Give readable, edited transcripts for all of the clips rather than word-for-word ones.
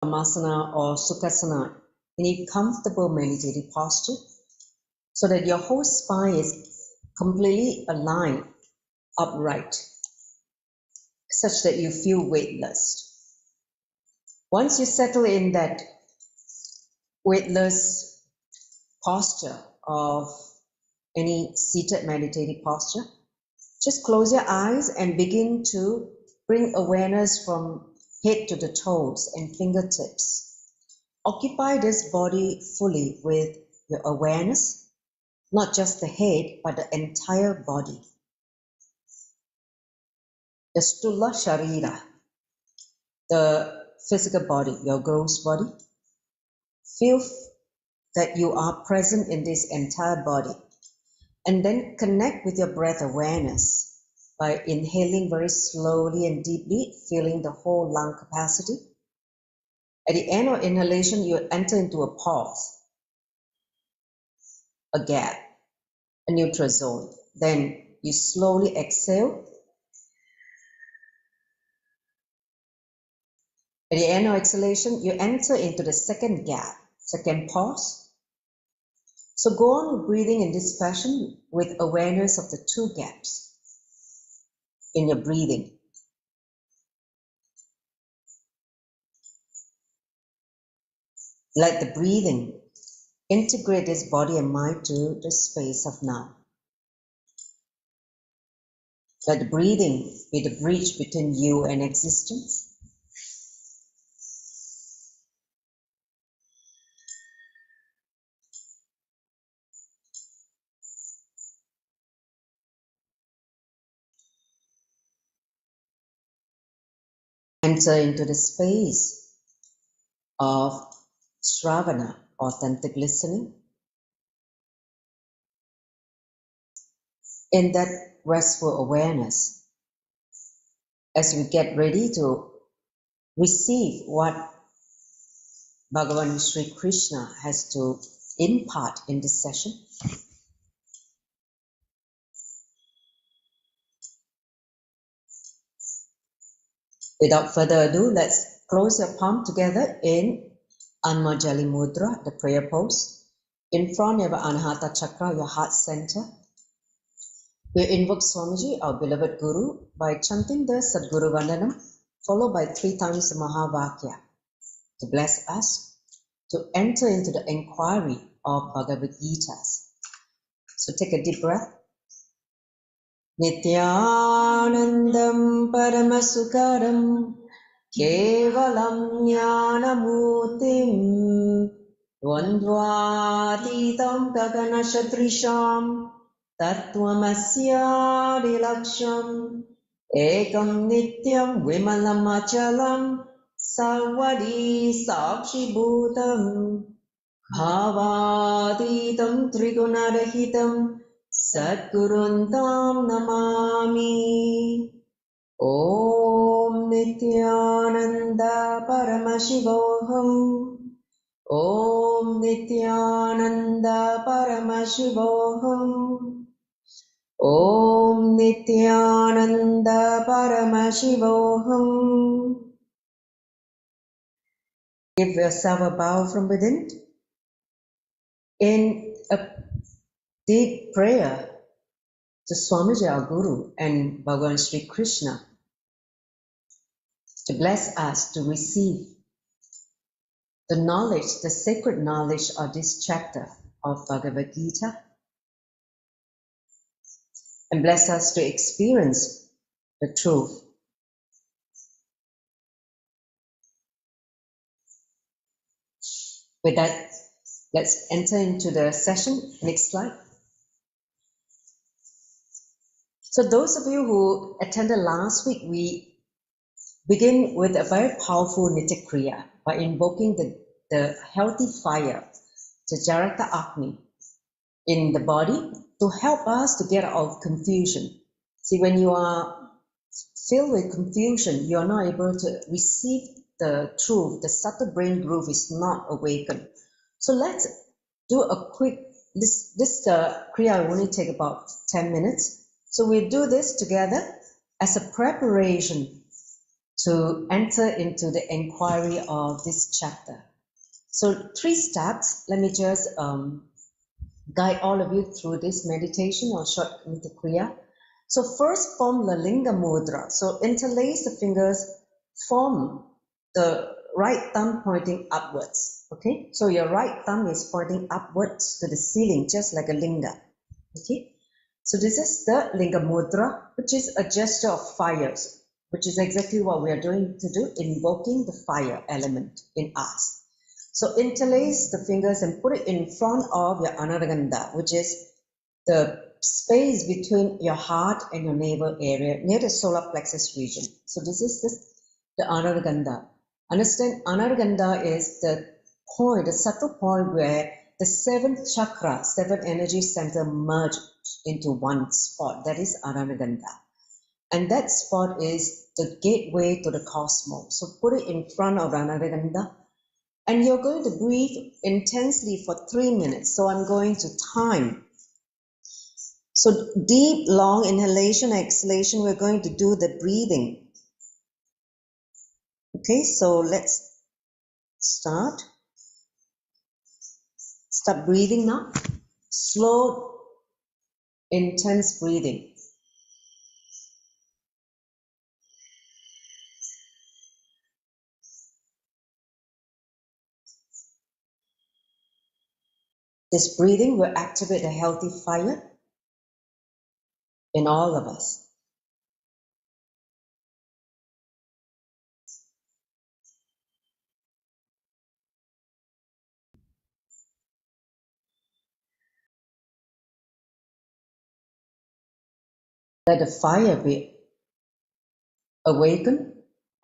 Brahmasana or Sukhasana, in a comfortable meditative posture, so that your whole spine is completely aligned, upright, such that you feel weightless. Once you settle in that weightless posture of any seated meditative posture, just close your eyes and begin to bring awareness from head to the toes and fingertips. Occupy this body fully with your awareness, not just the head, but the entire body. The stula sharira, the physical body, your gross body. Feel that you are present in this entire body. And then connect with your breath awareness by inhaling very slowly and deeply, feeling the whole lung capacity. At the end of inhalation, you enter into a pause, a gap, a neutral zone. Then you slowly exhale. At the end of exhalation, you enter into the second gap, second pause. So go on breathing in this fashion with awareness of the two gaps in your breathing. Let the breathing integrate this body and mind to the space of now. Let the breathing be the bridge between you and existence. Enter into the space of Sravana, authentic listening. In that restful awareness, as we get ready to receive what Bhagavan Sri Krishna has to impart in this session. Without further ado, let's close your palm together in Anmajali Mudra, the prayer pose. In front of your Anahata Chakra, your heart center. We invoke Swamiji, our beloved Guru, by chanting the Sadguru Vandanam, followed by 3 times the Mahavakya, to bless us, to enter into the inquiry of Bhagavad Gita. So take a deep breath. Nityanandam Paramasukaram Kevalam Jnanamutim Dvandvatitam Gaganashatrisham Tattvamasya Ekam Nityam Vimalam Achalam Sarvadi Sakshi Bhutam Bhavaditam Trigunarahitam Satguruntam Namami. Om Nityananda Paramashivoham. Om Nityananda Paramashivoham. Om Nityananda Paramashivoham. Give yourself a bow from within in a deep prayer to Swamiji, our Guru, and Bhagavan Sri Krishna to bless us to receive the knowledge, the sacred knowledge of this chapter of Bhagavad Gita, and bless us to experience the truth. With that, let's enter into the session. Next slide. So those of you who attended last week, we begin with a very powerful Nitya Kriya by invoking the healthy fire, the Jarata Agni, in the body to help us to get out of confusion. See, when you are filled with confusion, you are not able to receive the truth. The subtle brain groove is not awakened. So let's do a quick, this Kriya will only take about 10 minutes. So we do this together as a preparation to enter into the inquiry of this chapter. So 3 steps. Let me just guide all of you through this meditation or short kriya. So first form the linga mudra. So interlace the fingers, form the right thumb pointing upwards. Okay, so your right thumb is pointing upwards to the ceiling, just like a linga. Okay, so this is the linga mudra, which is a gesture of fires, which is exactly what we are doing to do, invoking the fire element in us. So interlace the fingers and put it in front of your anaraganda, which is the space between your heart and your navel area near the solar plexus region. So this is the anaraganda. Understand, anaraganda is the point, the subtle point where the 7th chakra, 7 energy center merge into one spot. That is anaraganda. And that spot is the gateway to the cosmos. So put it in front of anaraganda. And you're going to breathe intensely for 3 minutes. So I'm going to time. So deep, long inhalation, exhalation, we're going to do the breathing. Okay, so let's start. Start breathing now. Slow, intense breathing. This breathing will activate a healthy fire in all of us. Let the fire be awakened,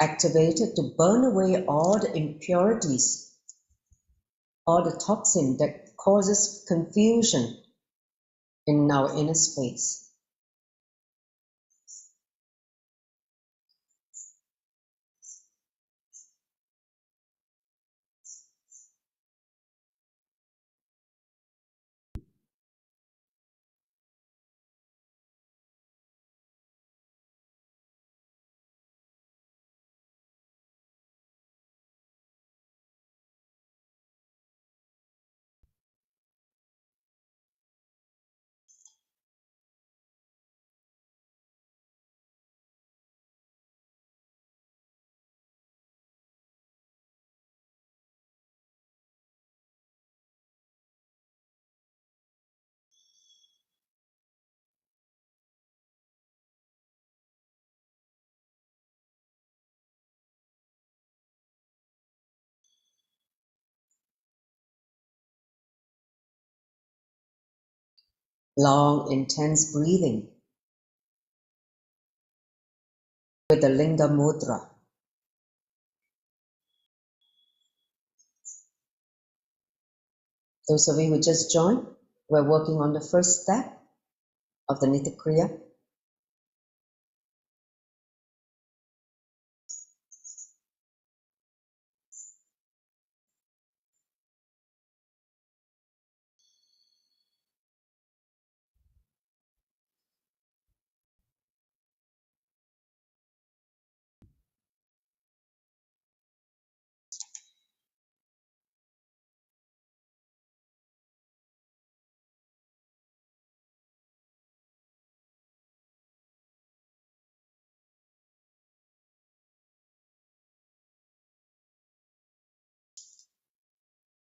activated to burn away all the impurities, all the toxin that causes confusion in our inner space. Long, intense breathing with the linga mudra. Those of you who just joined, we're working on the first step of the Nitya Kriya.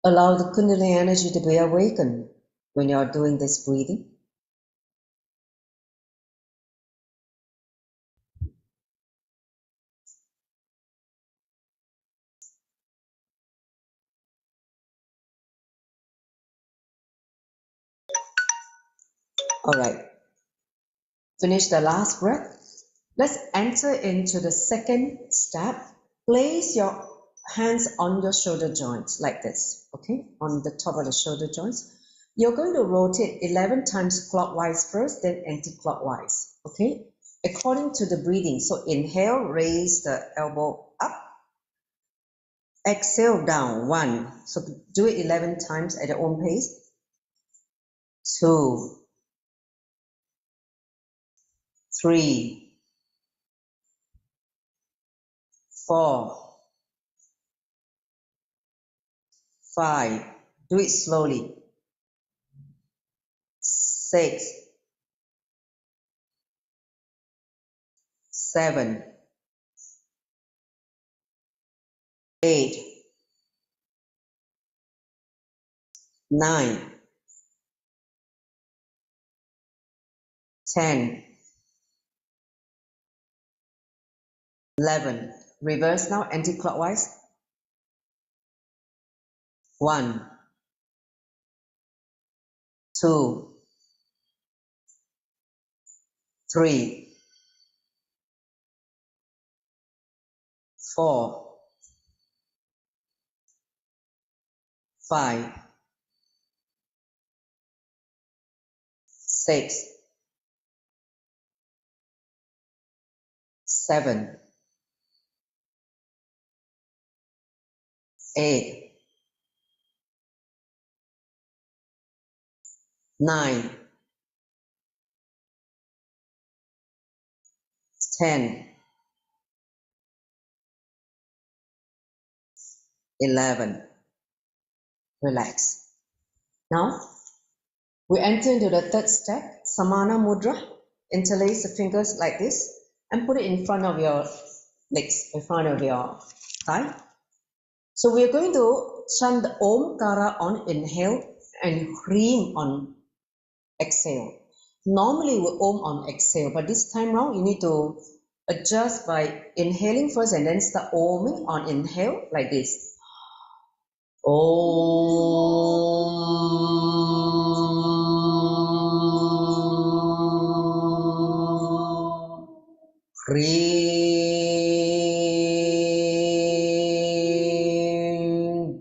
Allow the Kundalini energy to be awakened when you are doing this breathing. All right, finish the last breath. Let's enter into the second step. Place your hands on your shoulder joints like this, okay, on the top of the shoulder joints. You're going to rotate 11 times clockwise first, then anti-clockwise, okay, according to the breathing. So inhale, raise the elbow up. Exhale down, 1. So do it 11 times at your own pace. 2, 3, 4, 5, do it slowly, 6, 7, 8, 9, 10, 11. Reverse now, anti-clockwise. 1, 2, 3, 4, 5, 6, 7, 8, 9, 10, 11. Relax. Now, we enter into the third step, Samana Mudra. Interlace the fingers like this and put it in front of your legs, in front of your thigh. So we're going to chant the Omkara on inhale and Hreem on exhale. Normally we Om on exhale, but this time round you need to adjust by inhaling first and then start Oming on inhale like this. Om Hreem.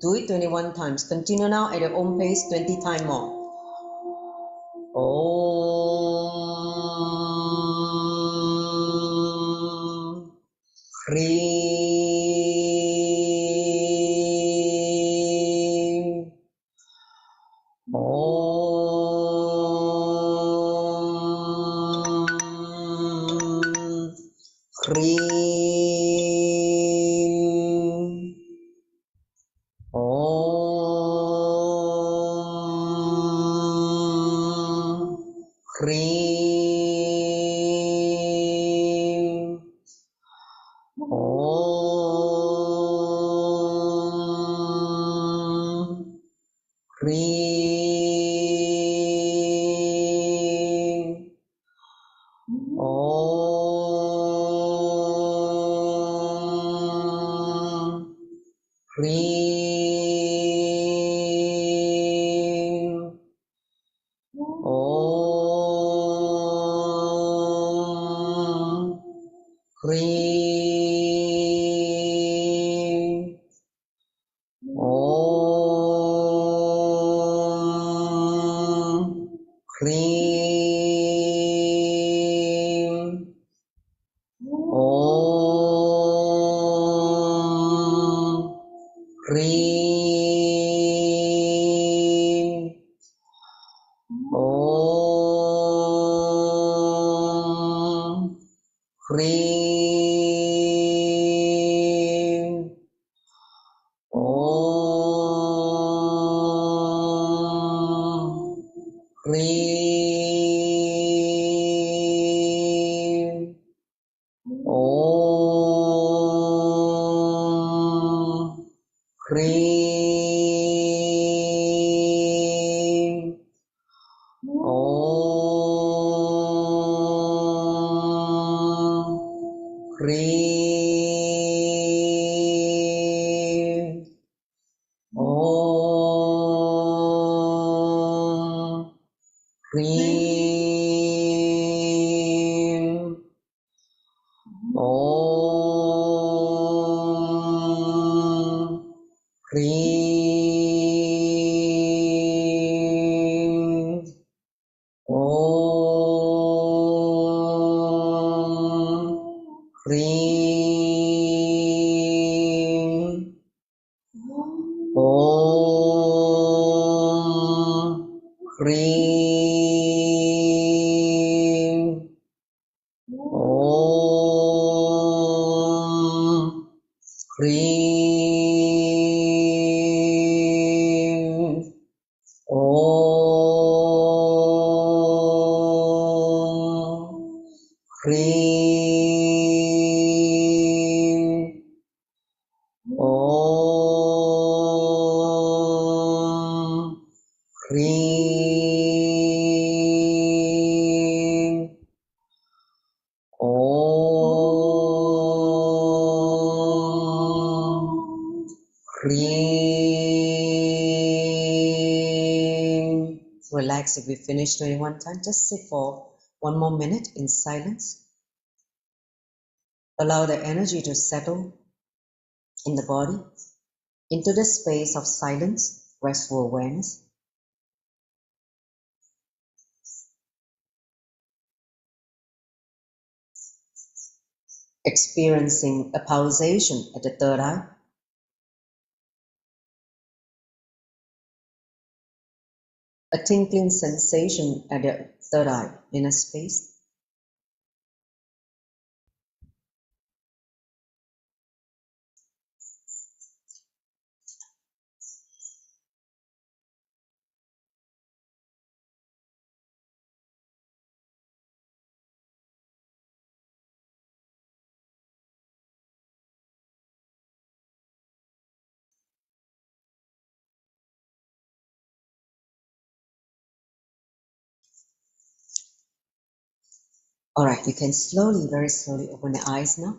Do it 21 times. Continue now at your own pace, 20 times more. Om Hreem. Om Hreem. Om Hreem. Om Hreem. Om Hreem. Om Hreem. Om Hreem. Om Hreem. Om Hreem. Om Hreem. Om Hreem. Om Hreem. Om Hreem. Om Hreem. Om Hreem. Om Hreem. Om Cream. Om. Cream. Om. Cream. Relax if we finish doing one time. Just sit for one more minute in silence. Allow the energy to settle in the body into the space of silence, restful awareness. Experiencing a pulsation at the third eye. A tingling sensation at the third eye inner space. All right, you can slowly, very slowly open the eyes now.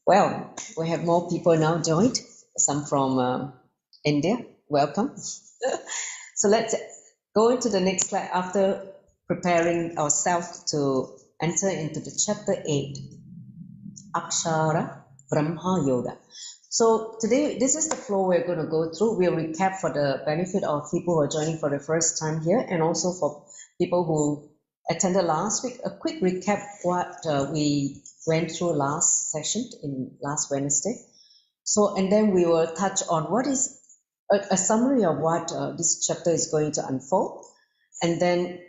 Well, we have more people now joined, some from India. Welcome. So let's go into the next slide after preparing ourselves to enter into the chapter 8, Aksarabrahma Yoga. So today, this is the flow we're going to go through. We'll recap for the benefit of people who are joining for the first time here, and also for people who attended last week. A quick recap what we went through last session in last Wednesday. So, and then we will touch on what is a summary of what this chapter is going to unfold. And then,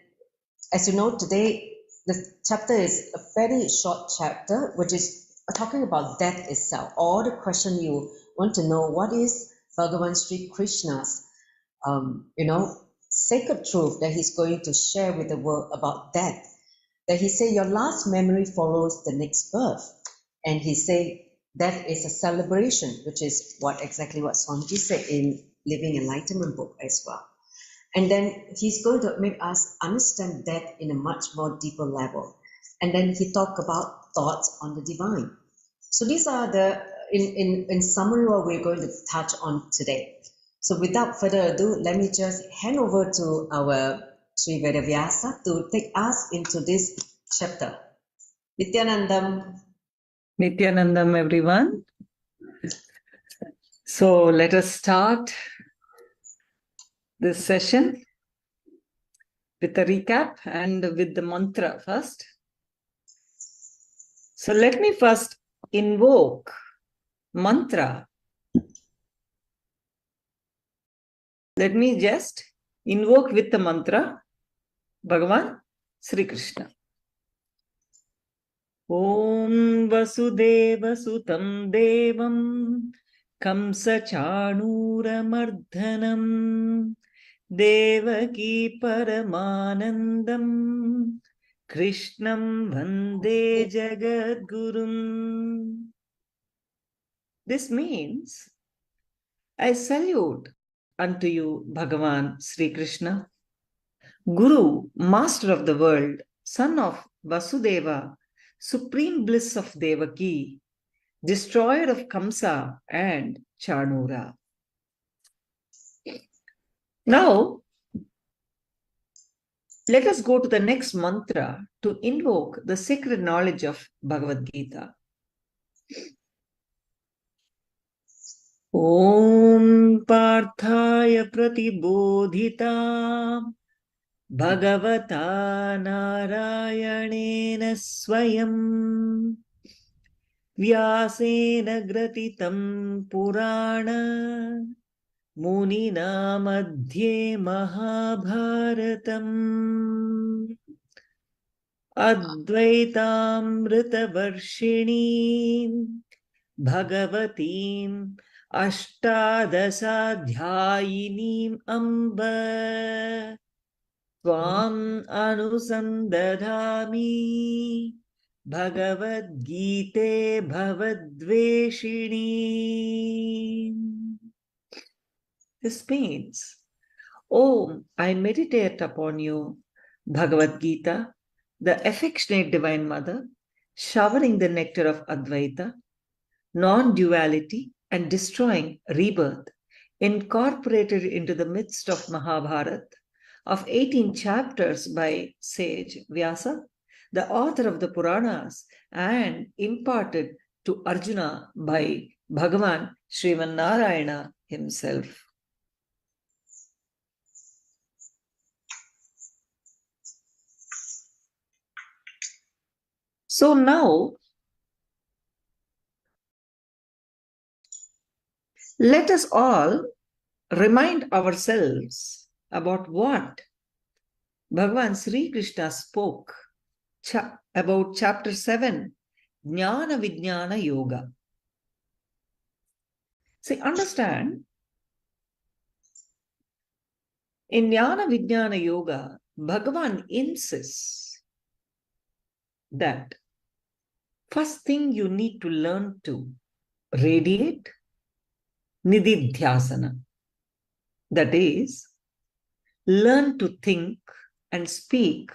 as you know, today the chapter is a very short chapter, which is talking about death itself. All the question you want to know, what is Bhagavan Sri Krishna's, sacred truth that he's going to share with the world about death. That he say your last memory follows the next birth. And he say that is a celebration, which is exactly what Swamiji said in Living Enlightenment book as well. And then he's going to make us understand death in a much more deeper level. And then he talk about thoughts on the divine. So these are the, in summary, what we're going to touch on today. So without further ado, let me just hand over to our Sri Vedavyasa to take us into this chapter. Nityanandam. Nityanandam, everyone. So let us start this session with a recap and with the mantra first. So let me first invoke mantra. Let me just invoke with the mantra Bhagavan Sri Krishna. Om Vasudeva Sutam Devam Kamsa Chanura Mardhanam Devaki Paramanandam Krishnam Vande Jagadgurum. This means, I salute unto you, Bhagavan Sri Krishna, Guru, Master of the world, Son of Vasudeva, Supreme Bliss of Devaki, Destroyer of Kamsa and Chanura. Now, let us go to the next mantra to invoke the sacred knowledge of Bhagavad Gita. Om Parthaya Pratibodhita Bhagavata Narayanena Swayam Vyasena Gratitam Purana Munina Madhye Mahabharatam Advaitaamritavarshini Bhagavatim Ashtadasadhyayinim Amba Tvam anusandadhami Bhagavad Gita bhavadveshini. This means, oh, I meditate upon you, Bhagavad Gita, the affectionate Divine Mother, showering the nectar of Advaita, non-duality and destroying rebirth, incorporated into the midst of Mahabharata, of 18 chapters by sage Vyasa, the author of the Puranas, and imparted to Arjuna by Bhagavan Sriman Narayana himself. So now, let us all remind ourselves about what Bhagavan Sri Krishna spoke about chapter 7, Jnana Vijnana Yoga. See, understand, in Jnana Vijnana Yoga, Bhagavan insists that first thing you need to learn to radiate nididhyasana. That is, learn to think and speak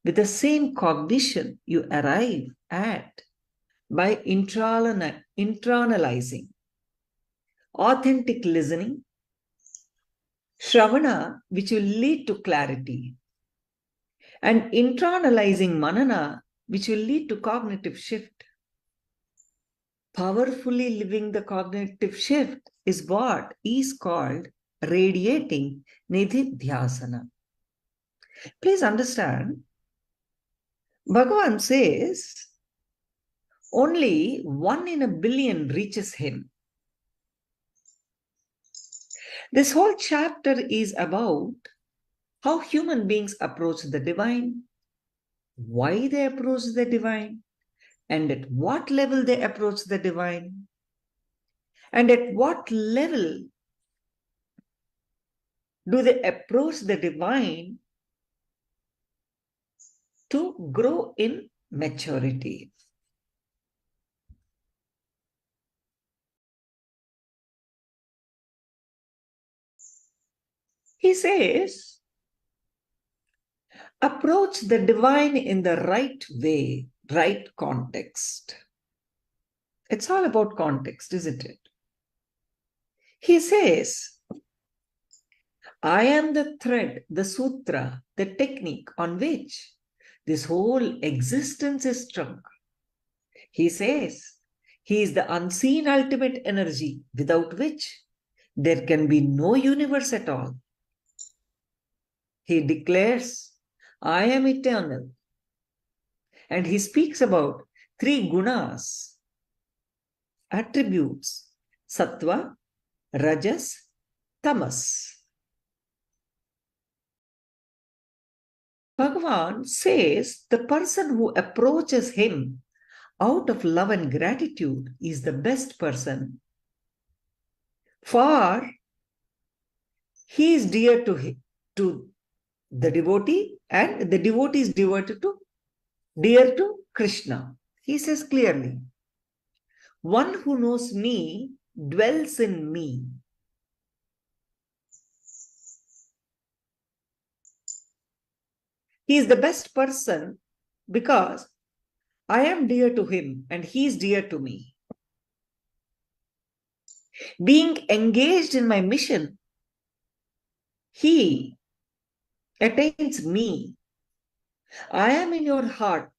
with the same cognition you arrive at by internalizing authentic listening, Shravana, which will lead to clarity, and internalizing Manana, which will lead to cognitive shift. Powerfully living the cognitive shift is what is called radiating nididhyasana. Please understand, Bhagavan says only 1 in a billion reaches him. This whole chapter is about how human beings approach the divine, why they approach the divine, and at what level they approach the divine, and at what level do they approach the divine to grow in maturity. He says, approach the divine in the right way, right context. It's all about context, isn't it? He says, I am the thread, the sutra, the technique on which this whole existence is strung. He says, he is the unseen ultimate energy without which there can be no universe at all. He declares, I am eternal. And he speaks about 3 gunas, attributes, sattva, rajas, tamas. Bhagavan says the person who approaches him out of love and gratitude is the best person. For he is dear to the devotee, and the devotee is dear to Krishna. He says clearly, one who knows me dwells in me. He is the best person because I am dear to him and he is dear to me. Being engaged in my mission, he attains me. I am in your heart,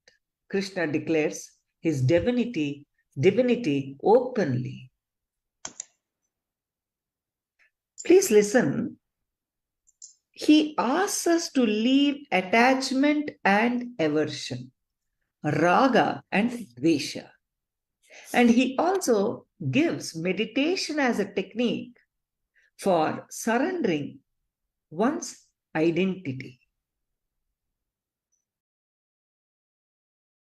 Krishna declares his divinity openly. Please listen. He asks us to leave attachment and aversion, raga and dvesha. And he also gives meditation as a technique for surrendering one's identity.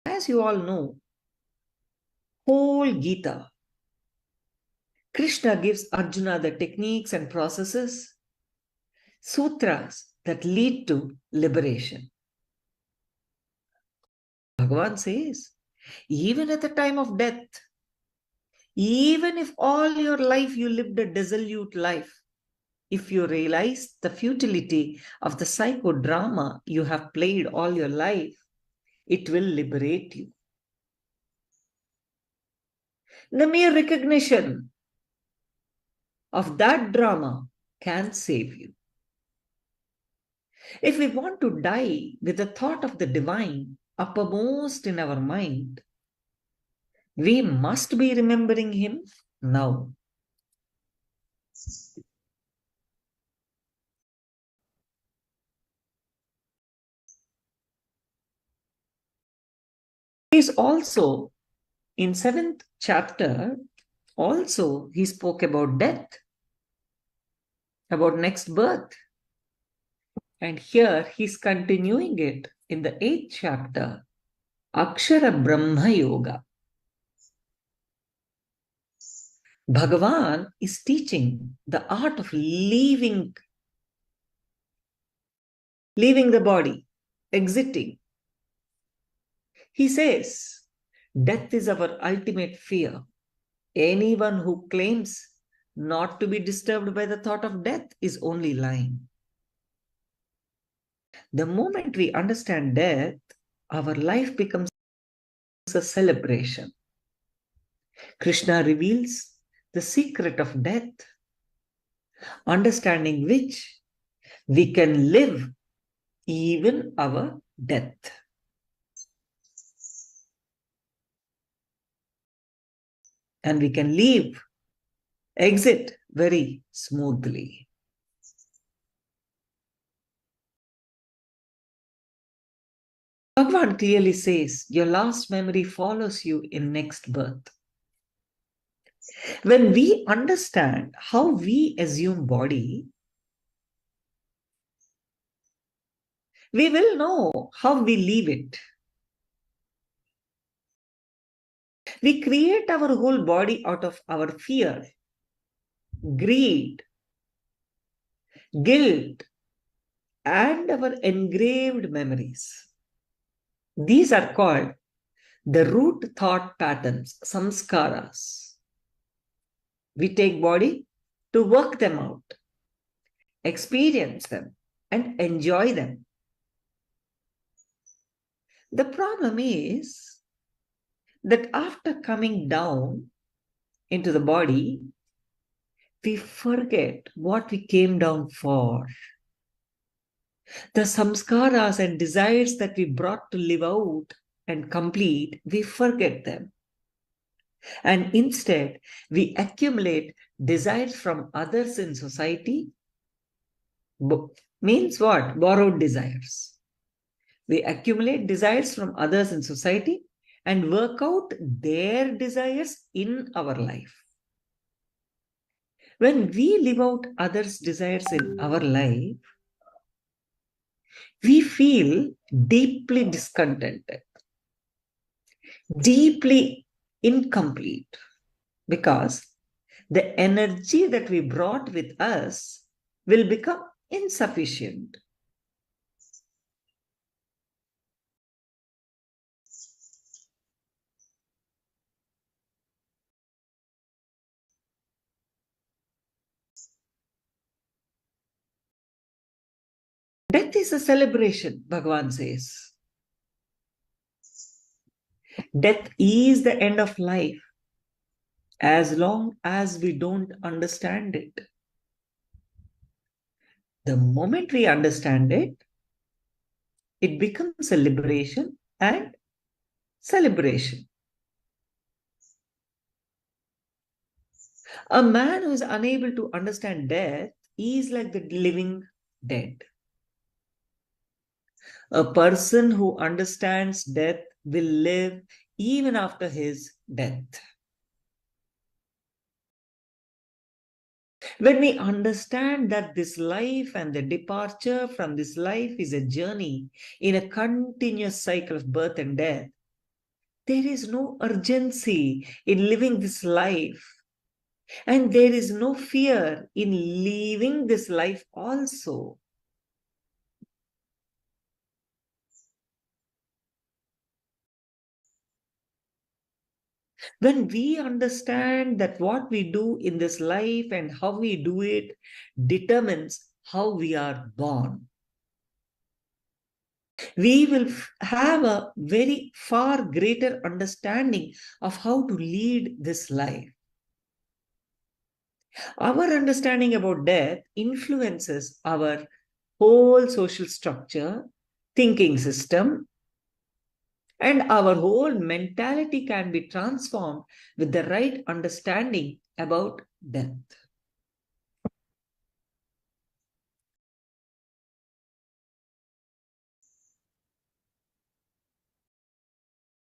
As you all know, whole Gita, Krishna gives Arjuna the techniques and processes, sutras that lead to liberation. Bhagavan says, even at the time of death, even if all your life you lived a dissolute life, if you realize the futility of the psychodrama you have played all your life, it will liberate you. The mere recognition of that drama can save you. If we want to die with the thought of the divine uppermost in our mind, we must be remembering him now. He is also in 7th chapter, also he spoke about death, about next birth. And here he's continuing it in the 8th chapter, Aksarabrahma Yoga. Bhagavan is teaching the art of leaving the body, exiting. He says, death is our ultimate fear. Anyone who claims not to be disturbed by the thought of death is only lying. The moment we understand death, our life becomes a celebration. Krishna reveals the secret of death, understanding which we can live even our death. And we can leave, exit very smoothly. Bhagavan clearly says, your last memory follows you in next birth. When we understand how we assume body, we will know how we leave it. We create our whole body out of our fear, greed, guilt, and our engraved memories. These are called the root thought patterns, samskaras. We take body to work them out, experience them, and enjoy them. The problem is that after coming down into the body, we forget what we came down for. The samskaras and desires that we brought to live out and complete, we forget them. And instead, we accumulate desires from others in society. Means what? Borrowed desires. We accumulate desires from others in society and work out their desires in our life. When we live out others' desires in our life, we feel deeply discontented, deeply incomplete, because the energy that we brought with us will become insufficient. Death is a celebration, Bhagavan says. Death is the end of life as long as we don't understand it. The moment we understand it, it becomes a liberation and celebration. A man who is unable to understand death is like the living dead. A person who understands death will live even after his death. When we understand that this life and the departure from this life is a journey in a continuous cycle of birth and death, there is no urgency in living this life. And there is no fear in leaving this life also. When we understand that what we do in this life and how we do it determines how we are born, we will have a very far greater understanding of how to lead this life. Our understanding about death influences our whole social structure, thinking system, and our whole mentality can be transformed with the right understanding about death.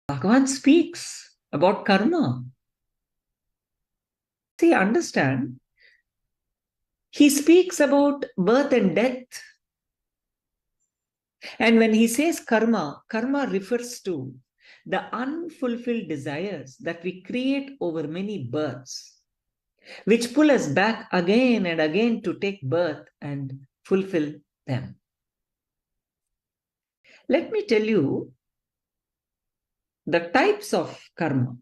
Bhagavan speaks about karma. See, understand, he speaks about birth and death. And when he says karma, karma refers to the unfulfilled desires that we create over many births, which pull us back again and again to take birth and fulfill them. Let me tell you the types of karma.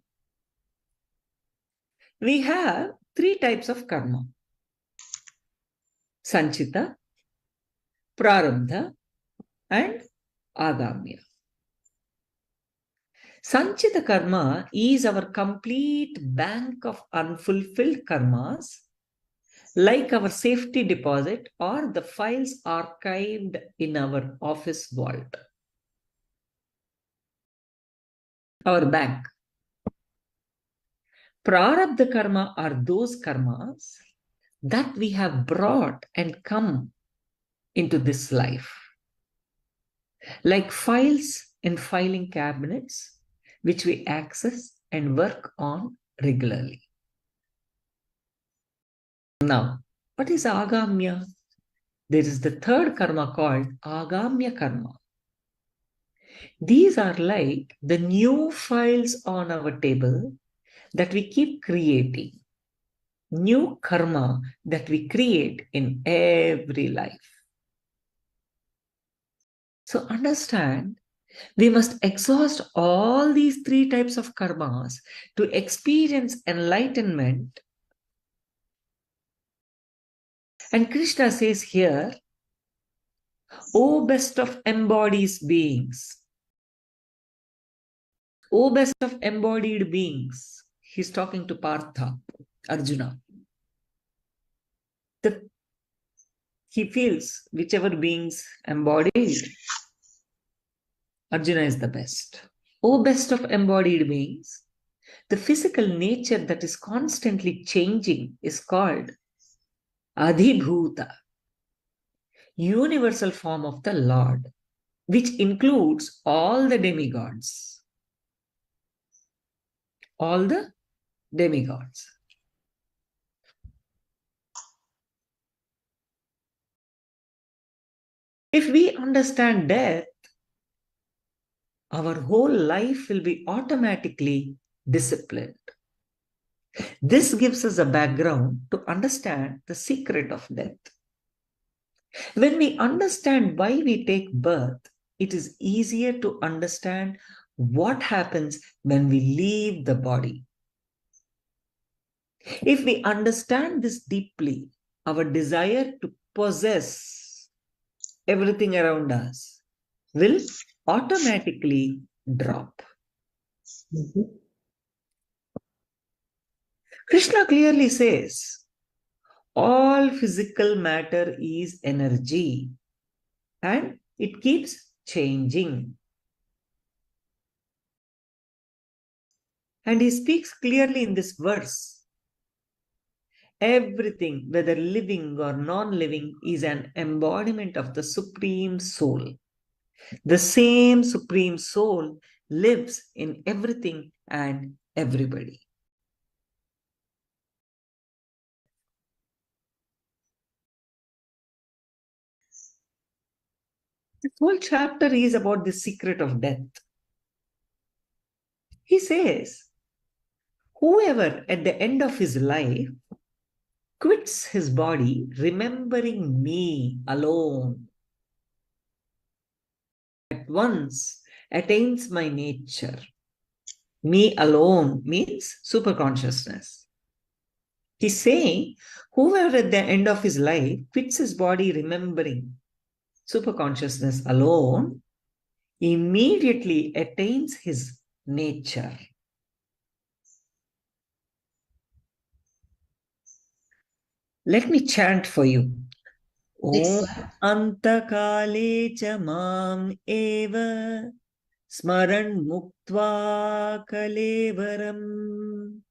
We have three types of karma: sanchita, prarabdha, and agamya. Sanchita karma is our complete bank of unfulfilled karmas, like our safety deposit or the files archived in our office vault, our bank. Prarabdha karma are those karmas that we have brought and come into this life, like files in filing cabinets, which we access and work on regularly. Now, what is agamya? There is the third karma called agamya karma. These are like the new files on our table that we keep creating, new karma that we create in every life. So understand, we must exhaust all these three types of karmas to experience enlightenment. And Krishna says here, O best of embodied beings, O best of embodied beings. He's talking to Partha, Arjuna. He feels whichever beings embodied, Arjuna is the best. O best of embodied beings, the physical nature that is constantly changing is called Adhibhuta, universal form of the Lord, which includes all the demigods. All the demigods. If we understand death, our whole life will be automatically disciplined. This gives us a background to understand the secret of death. When we understand why we take birth, it is easier to understand what happens when we leave the body. If we understand this deeply, our desire to possess everything around us will automatically drop. Krishna clearly says, all physical matter is energy and it keeps changing. And he speaks clearly in this verse. Everything, whether living or non-living, is an embodiment of the Supreme Soul. The same Supreme Soul lives in everything and everybody. The whole chapter is about the secret of death. He says, whoever at the end of his life quits his body, remembering me alone, at once attains my nature. Me alone means superconsciousness. He's saying whoever at the end of his life quits his body remembering superconsciousness alone immediately attains his nature. Let me chant for you. Next Om slide. antakale cha mam eva smaran muktva kalevaram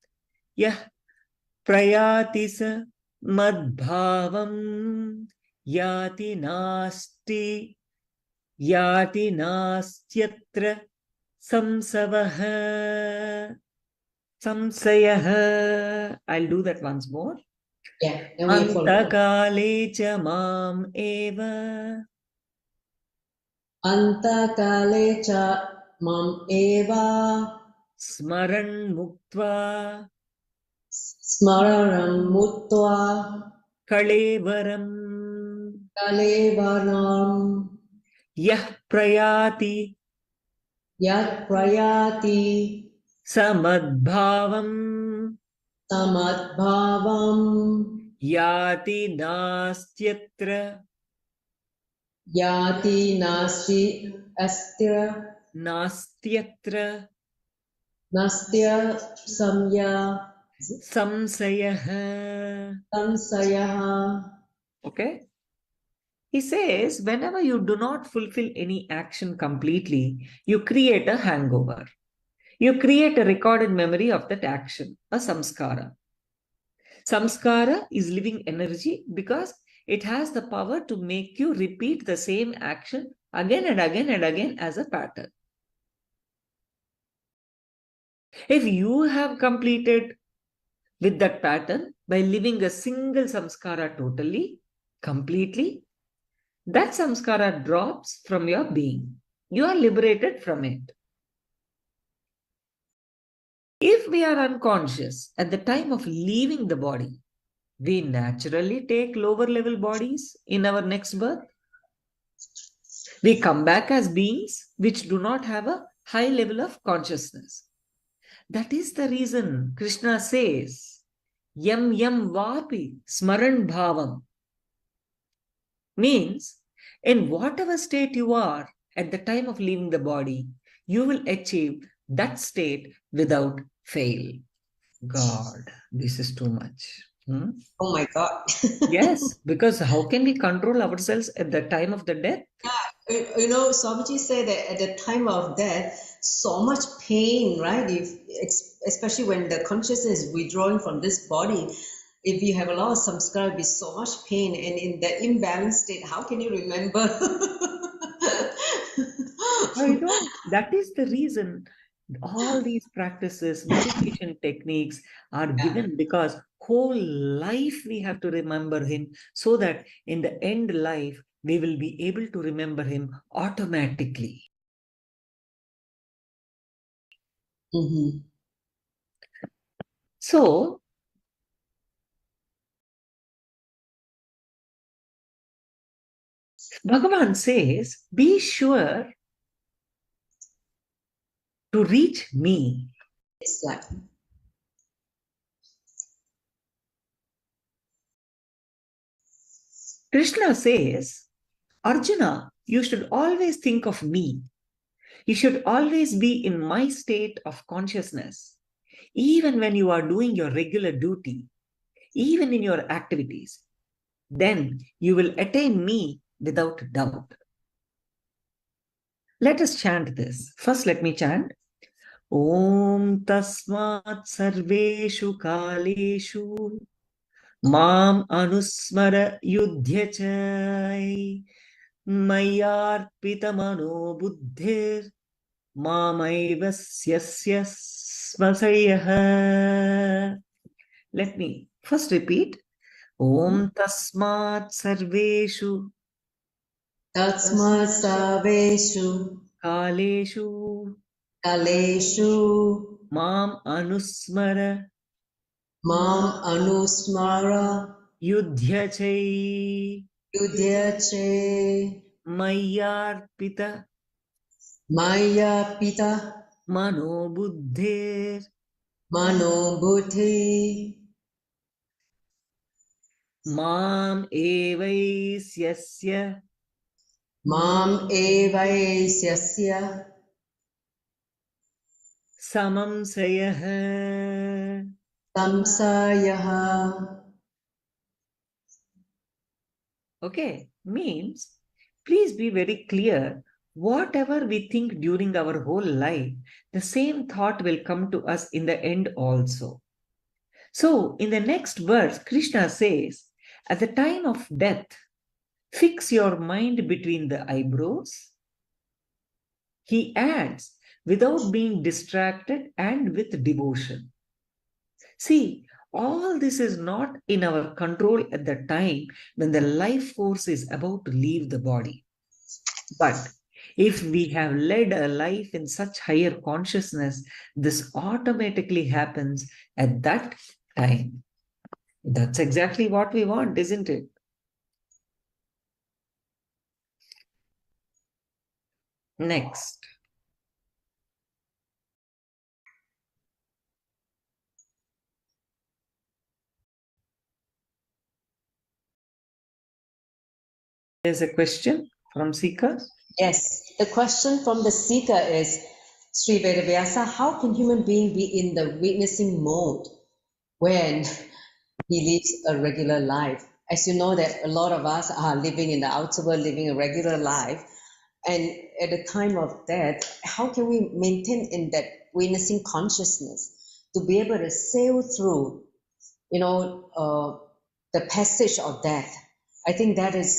yah prayati sa madbhavam yati nastyatra samsavaha samsayaha. I'll do that once more. Yeah, then we follow. Antakale cha mam eva Antakale cha mam eva smaran muktva smararam mutva kalevaram kalevaram yah prayati yat prayati samadbhavam samadbhavam yati nastyatra yati nasti astra nastyatra nastya samya samsayaha. samsayaha. Okay? He says, whenever you do not fulfill any action completely, you create a hangover. You create a recorded memory of that action, a samskara. Samskara is living energy because it has the power to make you repeat the same action again and again and again as a pattern. If you have completed with that pattern by living a single samskara totally, completely, that samskara drops from your being. You are liberated from it. If we are unconscious at the time of leaving the body, we naturally take lower level bodies in our next birth. We come back as beings which do not have a high level of consciousness. That is the reason Krishna says, Yam yam vapi smaran bhavam, means in whatever state you are at the time of leaving the body, you will achieve that state without fail. God, this is too much. Oh my God. Yes, because how can we control ourselves at the time of the death? You know, Swamiji said that at the time of death, so much pain, right? Especially when the consciousness is withdrawing from this body, if you have a lot of samskara, it'll be so much pain. And in that imbalanced state, how can you remember? I don't. That is the reason all these practices, meditation techniques are given because whole life we have to remember him so that in the end life we will be able to remember him automatically. Mm-hmm. So, Bhagavan says, be sure to reach me. Exactly. Krishna says, Arjuna, you should always think of me. You should always be in my state of consciousness, even when you are doing your regular duty, even in your activities. Then you will attain me without doubt. Let us chant this. First, let me chant. Om tasmat sarveshu kaleshu mam anusmara yudhyachai mayarpitamano buddhir mamaivasya svasayaha. Let me first repeat. Om tasmat sarveshu Tatsmat sarveshu kaleshu kaleshu mam anusmara mam anusmara yudhyachai yudhyache mayarpita maya pita Mano buddhir Mano buddhi mam evaisyasya mam evaisyasya samam sayah. samsayaha. Okay, means please be very clear. Whatever we think during our whole life, the same thought will come to us in the end also. So, in the next verse, Krishna says, at the time of death, fix your mind between the eyebrows. He adds, without being distracted and with devotion. See, all this is not in our control at the time when the life force is about to leave the body. But if we have led a life in such higher consciousness, this automatically happens at that time. That's exactly what we want, isn't it? Next. There's a question from Seeker. Yes, the question from the seeker is, Sri Vedavyasa, how can human being be in the witnessing mode when he lives a regular life? As you know that a lot of us are living in the outer world, living a regular life, and at the time of death, how can we maintain in that witnessing consciousness to be able to sail through, the passage of death? I think that is,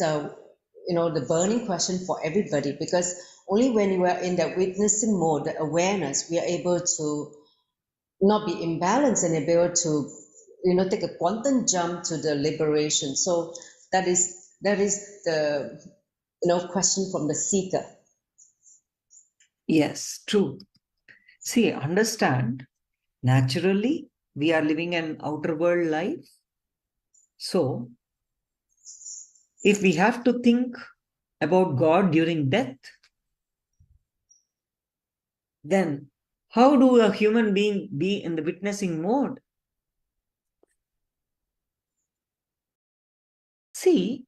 the burning question for everybody, because only when we are in that witnessing mode, the awareness, we are able to not be imbalanced and able to, take a quantum jump to the liberation. So that is the, question from the seeker. Yes, true. See, understand, naturally, we are living an outer world life. So, if we have to think about God during death, then how do a human being be in the witnessing mode? See,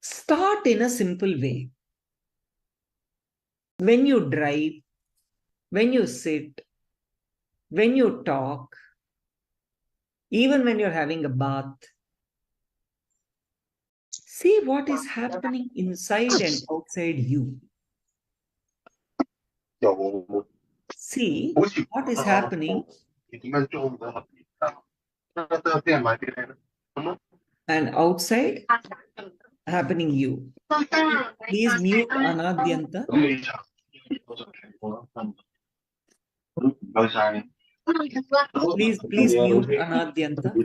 start in a simple way. When you drive, when you sit, when you talk, even when you're having a bath, see what is happening inside and outside you. See what is happening and outside happening you. Please mute Anadyanta. Please mute Anadyanta.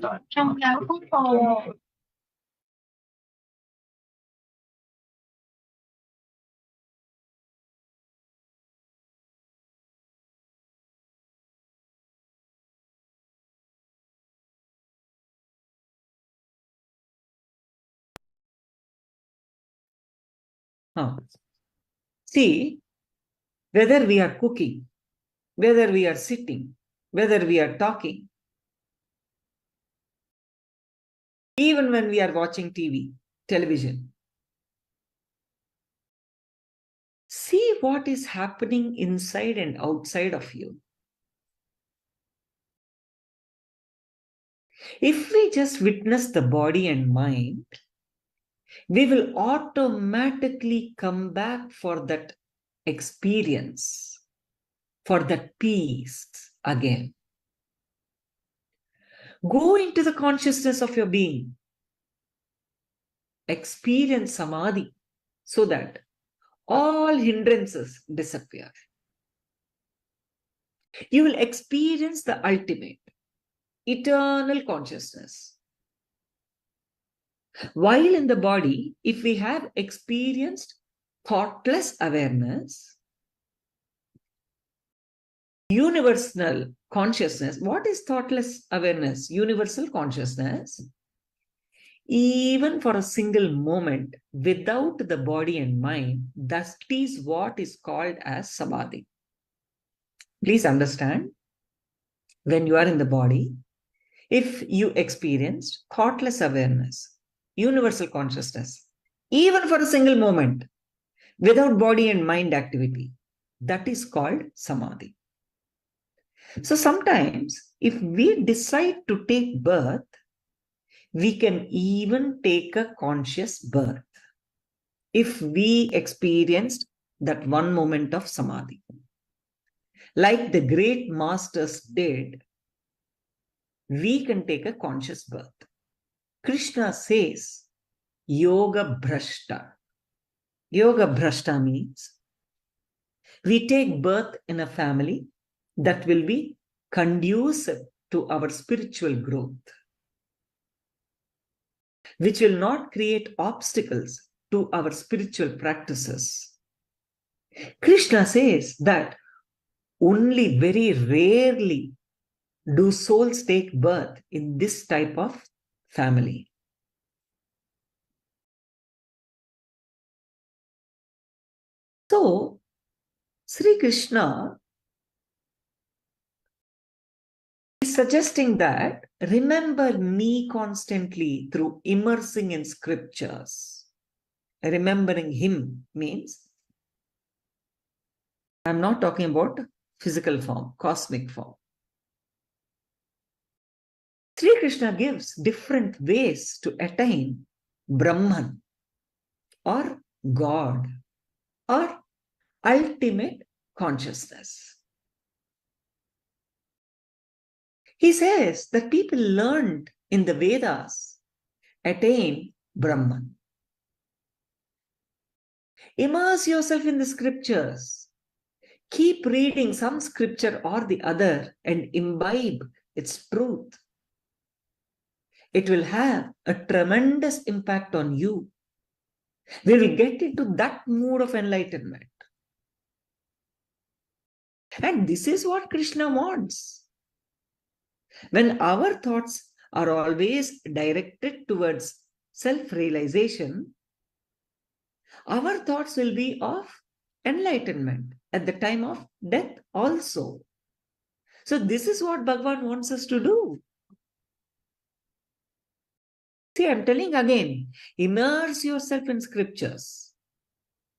See, whether we are cooking, whether we are sitting, whether we are talking, even when we are watching television, see what is happening inside and outside of you. If we just witness the body and mind, we will automatically come back for that experience, for that peace again. Go into the consciousness of your being. Experience samadhi so that all hindrances disappear. You will experience the ultimate, eternal consciousness. While in the body, if we have experienced thoughtless awareness, universal consciousness. What is thoughtless awareness? Universal consciousness. Even for a single moment without the body and mind, that is what is called as samadhi. Please understand, when you are in the body, if you experienced thoughtless awareness, universal consciousness, even for a single moment, without body and mind activity, that is called samadhi. So sometimes, if we decide to take birth, we can even take a conscious birth if we experienced that one moment of samadhi. Like the great masters did, we can take a conscious birth. Krishna says, Yoga Bhrashta. Yoga Bhrashta means we take birth in a family that will be conducive to our spiritual growth, which will not create obstacles to our spiritual practices. Krishna says that only very rarely do souls take birth in this type of family. So, Sri Krishna is suggesting that remember me constantly through immersing in scriptures. Remembering him means, I'm not talking about physical form, cosmic form. Sri Krishna gives different ways to attain Brahman or God or ultimate consciousness. He says that people learned in the Vedas attain Brahman. Immerse yourself in the scriptures. Keep reading some scripture or the other and imbibe its truth. It will have a tremendous impact on you. We will get into that mood of enlightenment. And this is what Krishna wants. When our thoughts are always directed towards self-realization, our thoughts will be of enlightenment at the time of death also. So this is what Bhagavan wants us to do. See, I'm telling again, immerse yourself in scriptures.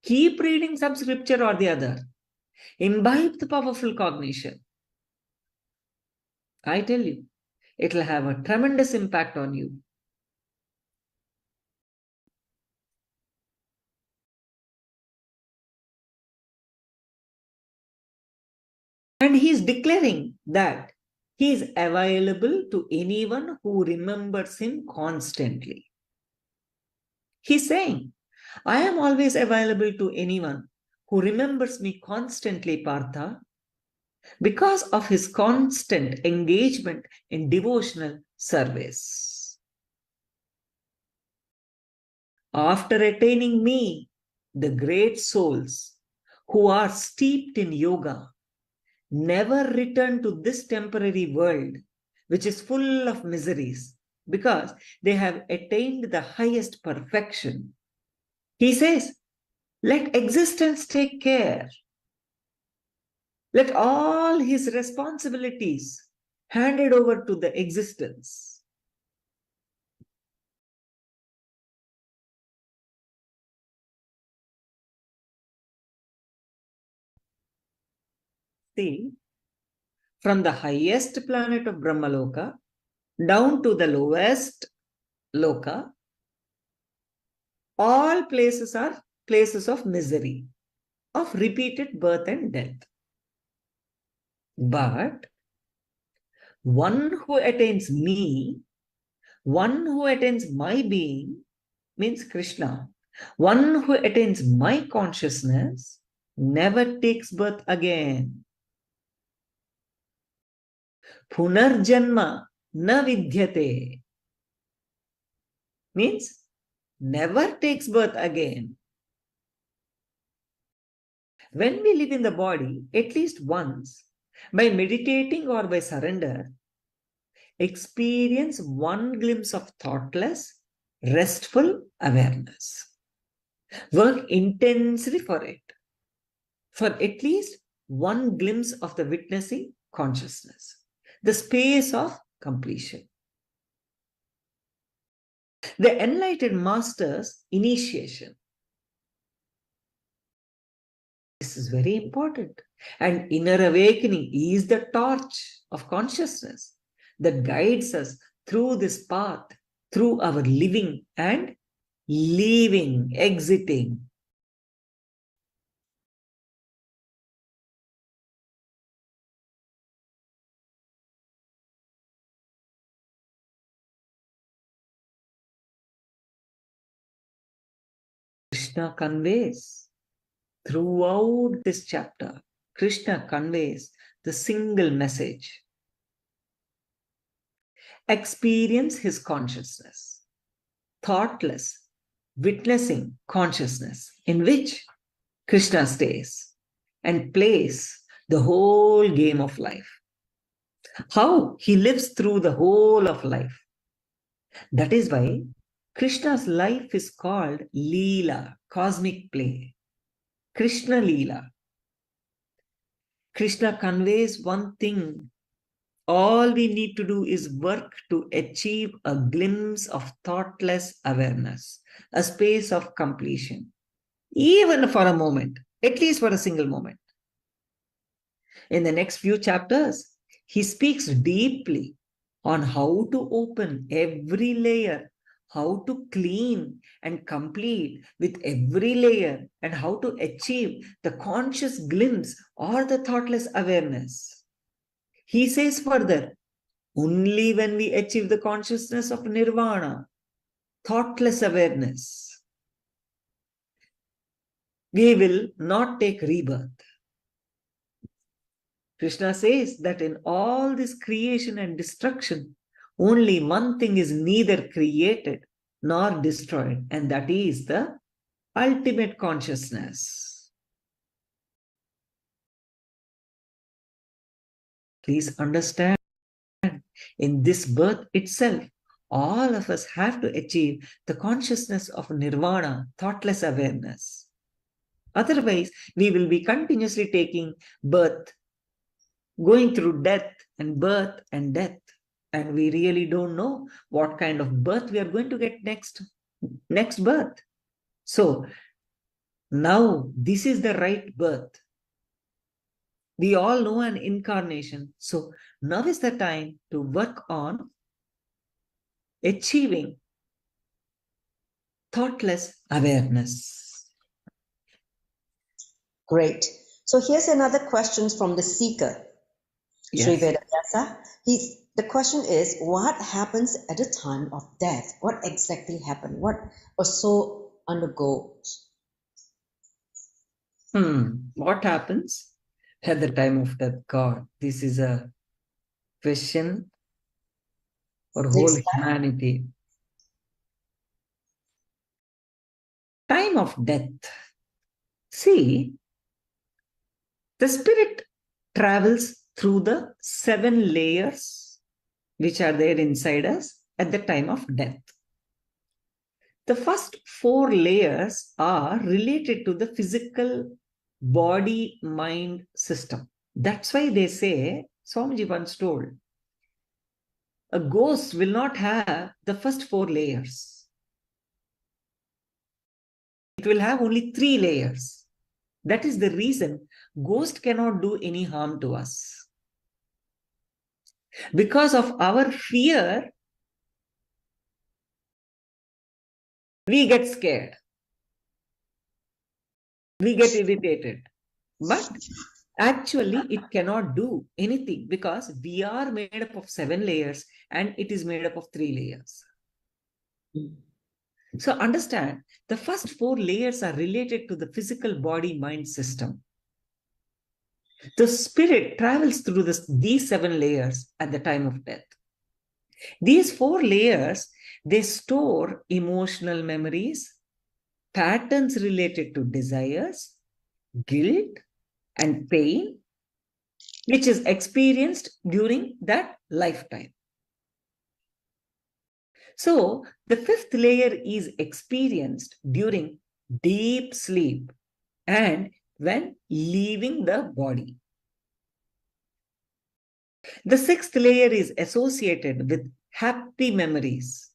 Keep reading some scripture or the other. Imbibe the powerful cognition. I tell you, it will have a tremendous impact on you. And he is declaring that he is available to anyone who remembers him constantly. He's saying, I am always available to anyone who remembers me constantly, Partha, because of his constant engagement in devotional service. After attaining me, the great souls who are steeped in yoga never return to this temporary world, which is full of miseries, because they have attained the highest perfection. He says, let existence take care. Let all his responsibilities handed over to the existence. See, from the highest planet of Brahmaloka down to the lowest Loka, all places are places of misery, of repeated birth and death. But one who attains me, one who attains my being, means Krishna, one who attains my consciousness never takes birth again. Punarjanma na vidyate means never takes birth again. When we live in the body, at least once, by meditating or by surrender, experience one glimpse of thoughtless, restful awareness. Work intensely for it, for at least one glimpse of the witnessing consciousness, the space of completion. The enlightened master's initiation. This is very important. And inner awakening is the torch of consciousness that guides us through this path, through our living and leaving, exiting. Krishna conveys throughout this chapter, Krishna conveys the single message. Experience his consciousness, thoughtless, witnessing consciousness in which Krishna stays and plays the whole game of life. How he lives through the whole of life. That is why Krishna's life is called Leela, cosmic play. Krishna Leela. Krishna conveys one thing. All we need to do is work to achieve a glimpse of thoughtless awareness, a space of completion, even for a moment, at least for a single moment. In the next few chapters, he speaks deeply on how to open every layer, how to clean and complete with every layer, and how to achieve the conscious glimpse or the thoughtless awareness. He says further, only when we achieve the consciousness of nirvana, thoughtless awareness, we will not take rebirth. Krishna says that in all this creation and destruction, only one thing is neither created nor destroyed, and that is the ultimate consciousness. Please understand, in this birth itself, all of us have to achieve the consciousness of nirvana, thoughtless awareness. Otherwise, we will be continuously taking birth, going through death and birth and death. And we really don't know what kind of birth we are going to get next birth. So now this is the right birth. We all know an incarnation. So now is the time to work on achieving thoughtless awareness. Great. So here's another question from the seeker, Yes. Sri Vedavyasa. The question is, what happens at the time of death? What exactly happened? What a soul undergoes? What happens at the time of death? God, this is a question for whole humanity. Time of death. See, the spirit travels through the 7 layers which are there inside us at the time of death. The first 4 layers are related to the physical body-mind system. That's why they say, Swamiji once told, a ghost will not have the first 4 layers. It will have only 3 layers. That is the reason ghost cannot do any harm to us. Because of our fear, we get scared. We get irritated. But actually, it cannot do anything because we are made up of 7 layers and it is made up of 3 layers. So understand, the first 4 layers are related to the physical body-mind system. The spirit travels through these 7 layers at the time of death. These 4 layers, they store emotional memories, patterns related to desires, guilt, and pain, which is experienced during that lifetime. So the 5th layer is experienced during deep sleep and when leaving the body. The sixth layer is associated with happy memories.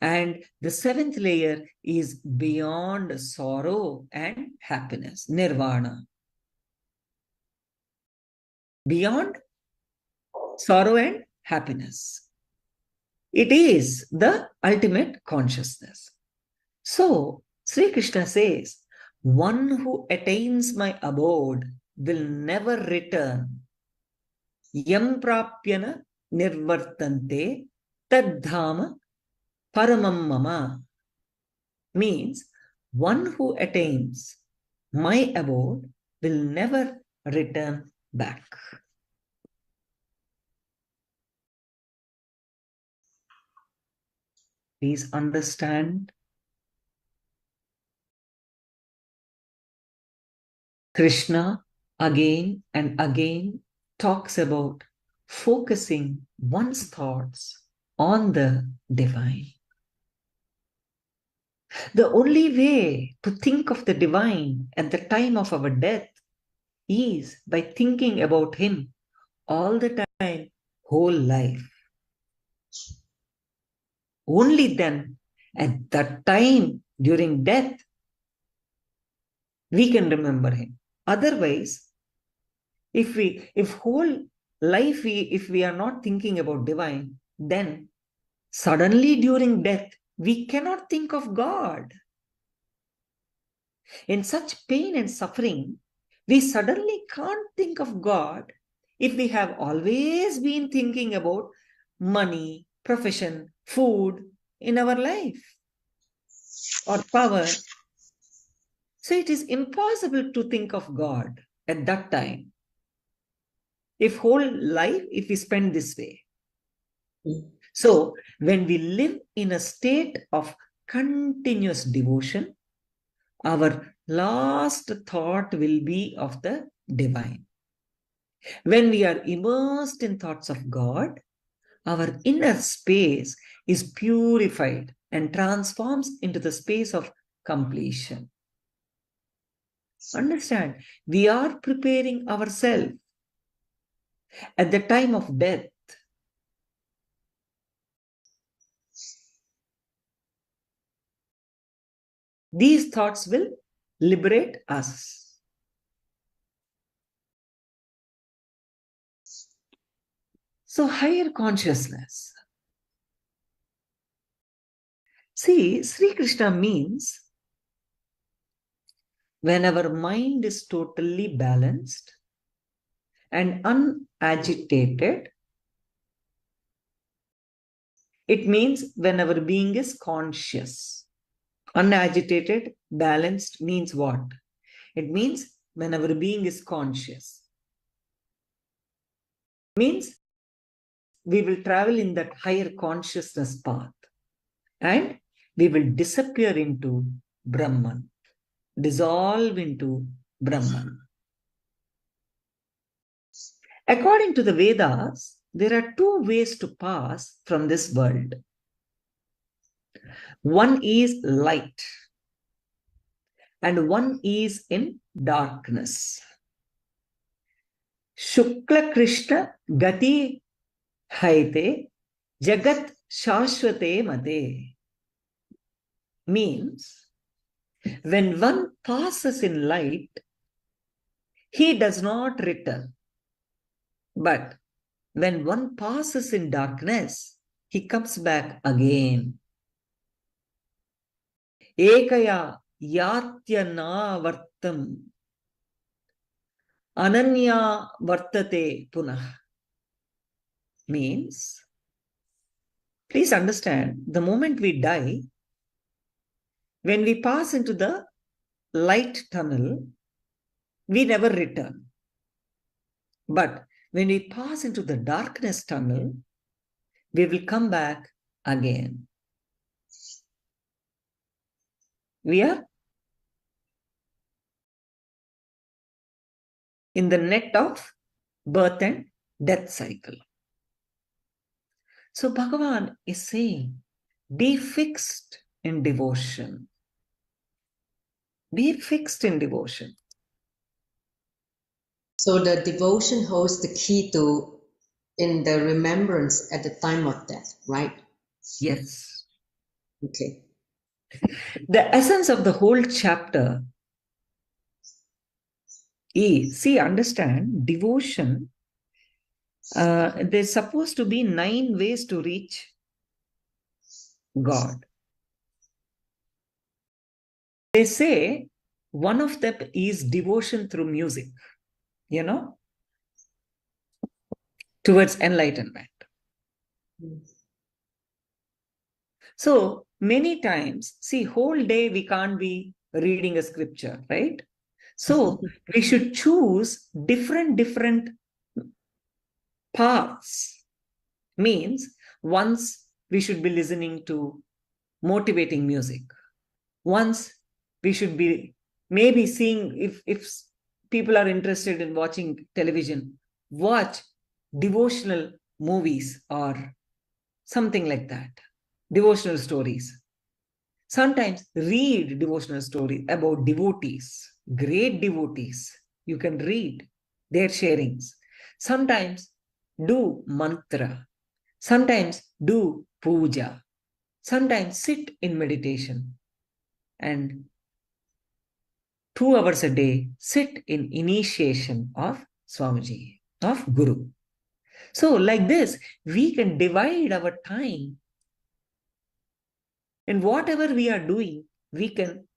And the seventh layer is beyond sorrow and happiness, nirvana. Beyond sorrow and happiness. It is the ultimate consciousness. So, Sri Krishna says, one who attains my abode will never return. Yam prapyana nirvartante taddhama paramam mama. Means, one who attains my abode will never return back. Please understand. Krishna again and again talks about focusing one's thoughts on the divine. The only way to think of the divine at the time of our death is by thinking about him all the time, whole life. Only then, at that time during death, we can remember him. Otherwise, if whole life if we are not thinking about divine, then suddenly during death, we cannot think of God. In such pain and suffering, we suddenly can't think of God if we have always been thinking about money, profession, food in our life or power. So it is impossible to think of God at that time. If whole life, if we spend this way. So when we live in a state of continuous devotion, our last thought will be of the divine. When we are immersed in thoughts of God, our inner space is purified and transforms into the space of completion. Understand, we are preparing ourselves at the time of death. These thoughts will liberate us. So, higher consciousness. See, Sri Krishna means when our mind is totally balanced and unagitated, it means when our being is conscious. Unagitated, balanced means what? It means when our being is conscious. Means we will travel in that higher consciousness path and we will disappear into Brahman, dissolve into Brahman. According to the Vedas, there are two ways to pass from this world. One is light and one is in darkness. Shukla Krishna Gati Haite Jagat Shashwate Mate. Means, when one passes in light, he does not return. But when one passes in darkness, he comes back again. Ekaya yatyana vartam ananya vartate punah. Means, please understand, the moment we die, when we pass into the light tunnel, we never return. But when we pass into the darkness tunnel, we will come back again. We are in the net of birth and death cycle. So Bhagavan is saying, be fixed in devotion. Be fixed in devotion. So the devotion holds the key to in the remembrance at the time of death, right? Yes. Okay. The essence of the whole chapter is, see, understand, devotion, there's supposed to be 9 ways to reach God. They say one of them is devotion through music, you know, towards enlightenment. So many times, see, whole day we can't be reading a scripture, right? So we should choose different paths. Means once we should be listening to motivating music. Once we should be maybe seeing, if people are interested in watching television, watch devotional movies or something like that, devotional stories. Sometimes read devotional stories about devotees, great devotees. You can read their sharings. Sometimes do mantra. Sometimes do puja. Sometimes sit in meditation. And 2 hours a day, sit in initiation of Swamiji, of Guru. So like this, we can divide our time. And whatever we are doing, we can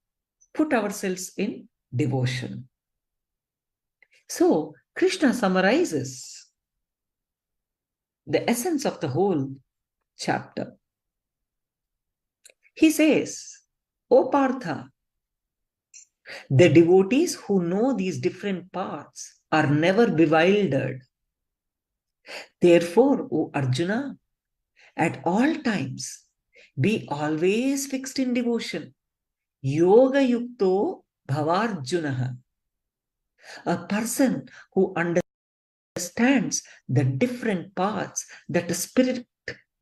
put ourselves in devotion. So Krishna summarizes the essence of the whole chapter. He says, O Partha, the devotees who know these different paths are never bewildered. Therefore, O Arjuna, at all times, be always fixed in devotion. Yoga yukto bhavarjunaha. A person who understands the different paths that a spirit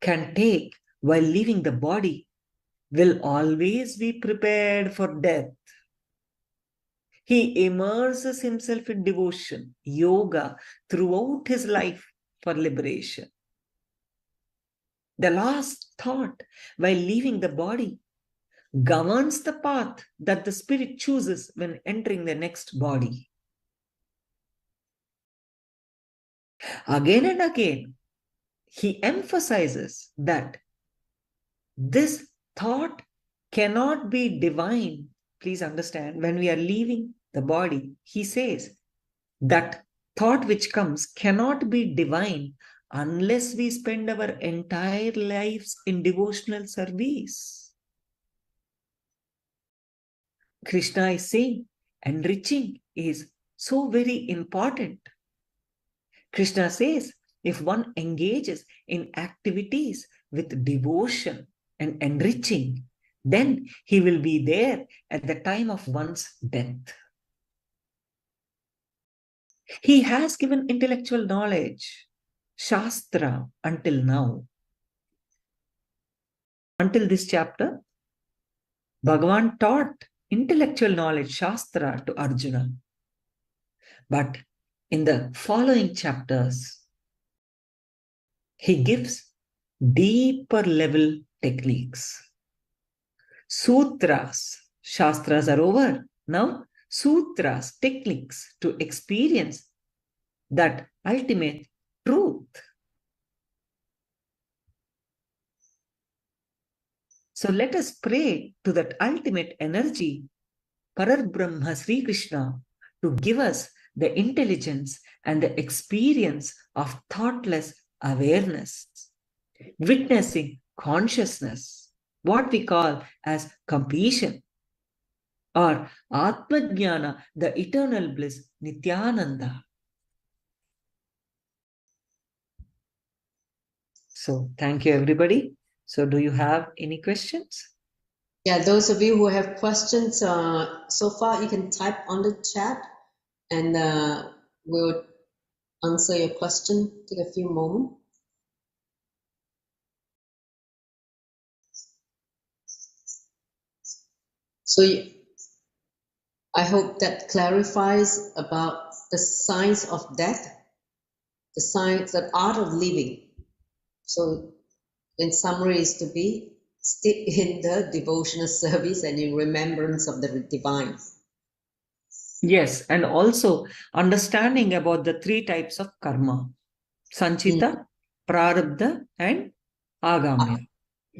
can take while leaving the body will always be prepared for death. He immerses himself in devotion, yoga, throughout his life for liberation. The last thought while leaving the body governs the path that the spirit chooses when entering the next body. Again and again, he emphasizes that this thought cannot be divine. Please understand, when we are leaving the body, he says that thought which comes cannot be divine unless we spend our entire lives in devotional service. Krishna is saying enriching is so very important. Krishna says if one engages in activities with devotion and enriching, then he will be there at the time of one's death. He has given intellectual knowledge, Shastra, until now. Until this chapter, Bhagavan taught intellectual knowledge, Shastra, to Arjuna. But in the following chapters, he gives deeper level techniques. Sutras, Shastras are over. Now, sutras, techniques to experience that ultimate truth. So let us pray to that ultimate energy, Pararbrahma Sri Krishna, to give us the intelligence and the experience of thoughtless awareness, witnessing consciousness, what we call as completion, or Atmajnana, the eternal bliss, Nityananda. So thank you, everybody. So do you have any questions? Yeah, those of you who have questions so far, you can type on the chat and we'll answer your question. Take a few moments. So I hope that clarifies about the science of death, the science, the art of living. So in summary is to be stick in the devotional service and in remembrance of the divine. Yes, and also understanding about the three types of karma: Sanchita, Prarabdha, and Agamya.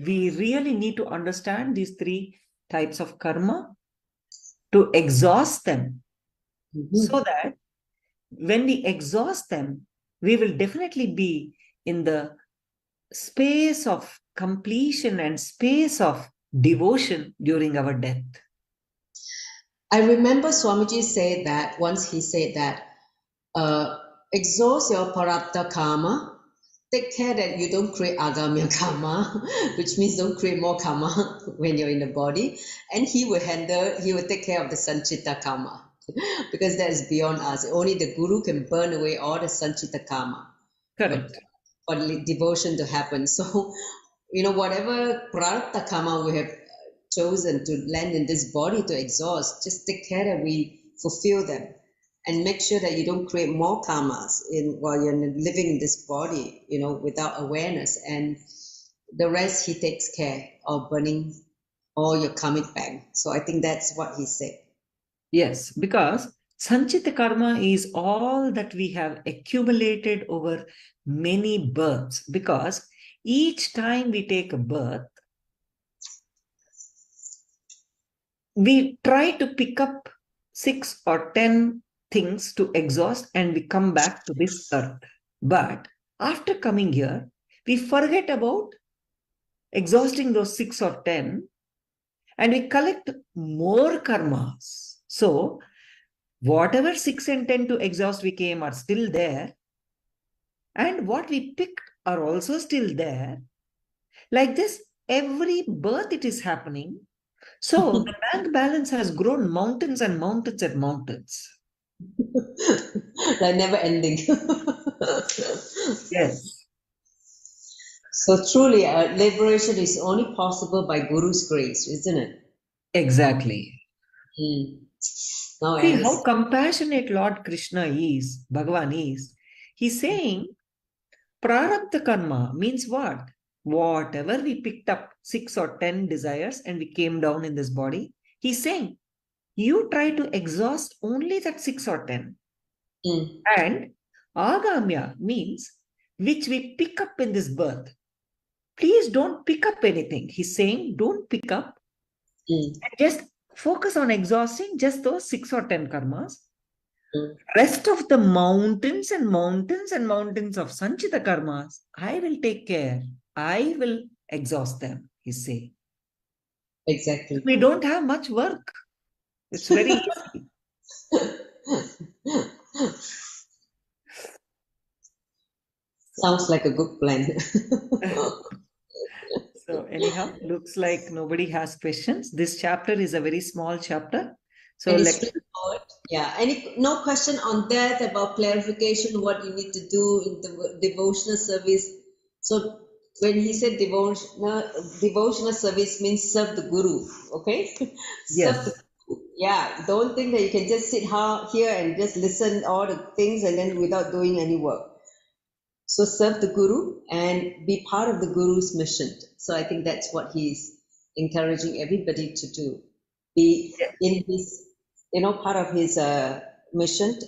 We really need to understand these three types of karma to exhaust them, so that when we exhaust them, we will definitely be in the space of completion and space of devotion during our death. I remember Swamiji said that once he said that exhaust your parabdha karma, take care that you don't create agamya karma, which means don't create more karma when you're in the body, and he will take care of the sanchita karma because that is beyond us. Only the guru can burn away all the sanchita karma Correct. for devotion to happen. So, whatever prarabdha karma we have chosen to land in this body to exhaust, just take care that we fulfill them and make sure that you don't create more karmas while you're living in this body, without awareness. And the rest he takes care of burning all your karmic bag. So I think that's what he said. Yes, because Sanchita karma is all that we have accumulated over many births. Because each time we take a birth, we try to pick up 6 or 10 things to exhaust, and we come back to this earth. But after coming here, we forget about exhausting those 6 or 10, and we collect more karmas. So whatever 6 and 10 to exhaust we came are still there, and what we picked are also still there. Like this, every birth it is happening. So the bank balance has grown mountains and mountains and mountains. Like never ending. Yes. So truly, liberation is only possible by Guru's grace, isn't it? Exactly. Now I See how understand. compassionate Lord Krishna is, Bhagavan is. He's saying, Prarabdha karma means what? Whatever we picked up 6 or 10 desires and we came down in this body, he's saying, you try to exhaust only that 6 or 10. And Agamya means which we pick up in this birth. Please don't pick up anything. He's saying, don't pick up. And just focus on exhausting just those 6 or 10 karmas. Rest of the mountains and mountains and mountains of Sanchita karmas, I will take care. I will exhaust them, he's saying. Exactly. We don't have much work. It's very easy. Sounds like a good plan. So anyhow, looks like nobody has questions. This chapter is a very small chapter. So no question on that about clarification, what you need to do in the devotional service. So when he said devotional service means serve the Guru, okay? yes. Serve the Guru. Yeah, don't think that you can just sit here and just listen all the things and then without doing any work. So serve the Guru and be part of the Guru's mission. So I think that's what he's encouraging everybody to do. Be in his, part of his mission.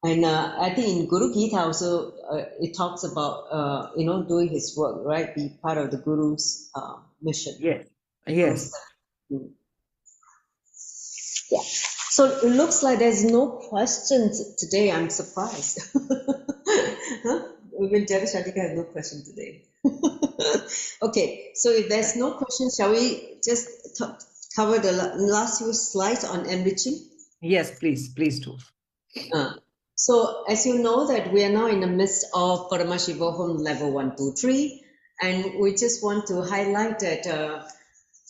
And I think in Guru Gita also it talks about doing his work, right? Be part of the Guru's mission. Yes. Yes. Yeah. So it looks like there's no questions today. I'm surprised. Huh? Even Javishatika has no question today. Okay, so if there's no question, shall we just cover the last few slides on enriching? Yes, please do. So as you know that we are now in the midst of Paramashiva Home level 1, 2, 3, and we just want to highlight that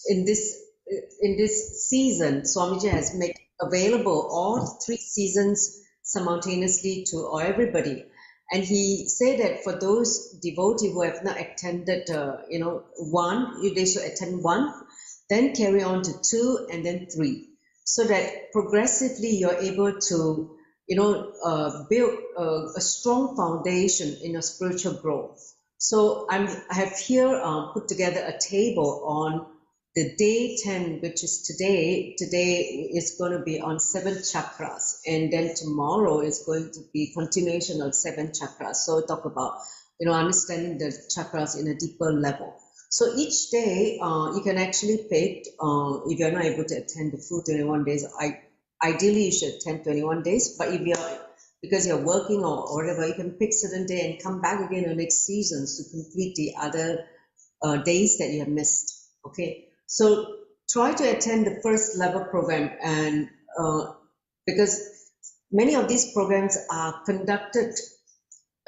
in this season, Swamiji has made available all 3 seasons simultaneously to everybody. And he said that for those devotees who have not attended, 1, they should attend 1, then carry on to 2, and then 3, so that progressively you're able to build a strong foundation in your spiritual growth. So I have here put together a table on the day 10, which is today. Today is going to be on 7 chakras, and then tomorrow is going to be continuation of 7 chakras. So talk about understanding the chakras in a deeper level. So each day you can actually pick, if you're not able to attend the full 21 days, ideally you should attend 21 days, but because you're working or whatever, you can pick certain day and come back again the next seasons to complete the other days that you have missed. Okay, so try to attend the first level program, and because many of these programs are conducted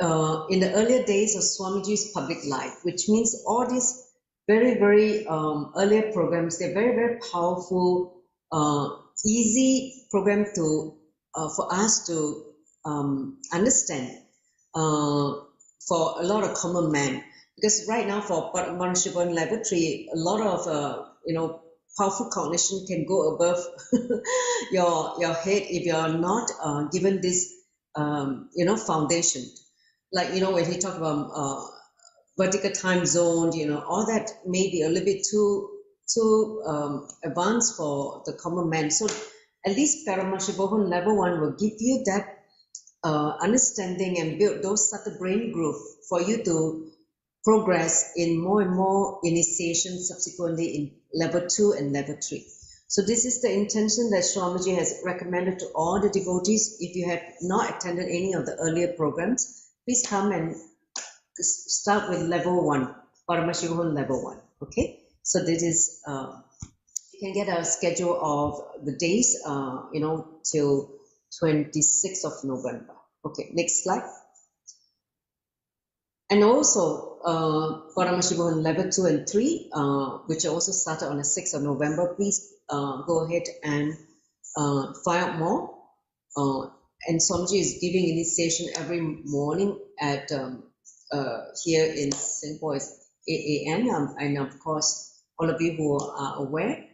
in the earlier days of Swamiji's public life, which means all these very, very earlier programs, they're very, very powerful, easy program to for us to understand for a lot of common man. Because right now for Paramahansa level 3, a lot of powerful cognition can go above your head if you're not given this foundation. Like when he talked about vertical time zone, all that may be a little bit too advanced for the common man. So at least Paramahansa level 1 will give you that understanding and build those subtle brain growth for you to progress in more and more initiation subsequently in level 2 and level 3. So this is the intention that Swamiji has recommended to all the devotees. If you have not attended any of the earlier programs, please come and start with level 1, Paramahansa level 1. Okay, so this is you can get a schedule of the days till 26th of November. Okay, next slide. And also Paramahansa level 2 and 3, which also started on the 6th of November. Please go ahead and find out more. And Swamiji is giving initiation every morning at here in Singapore is 8 a.m. And of course, all of you who are aware,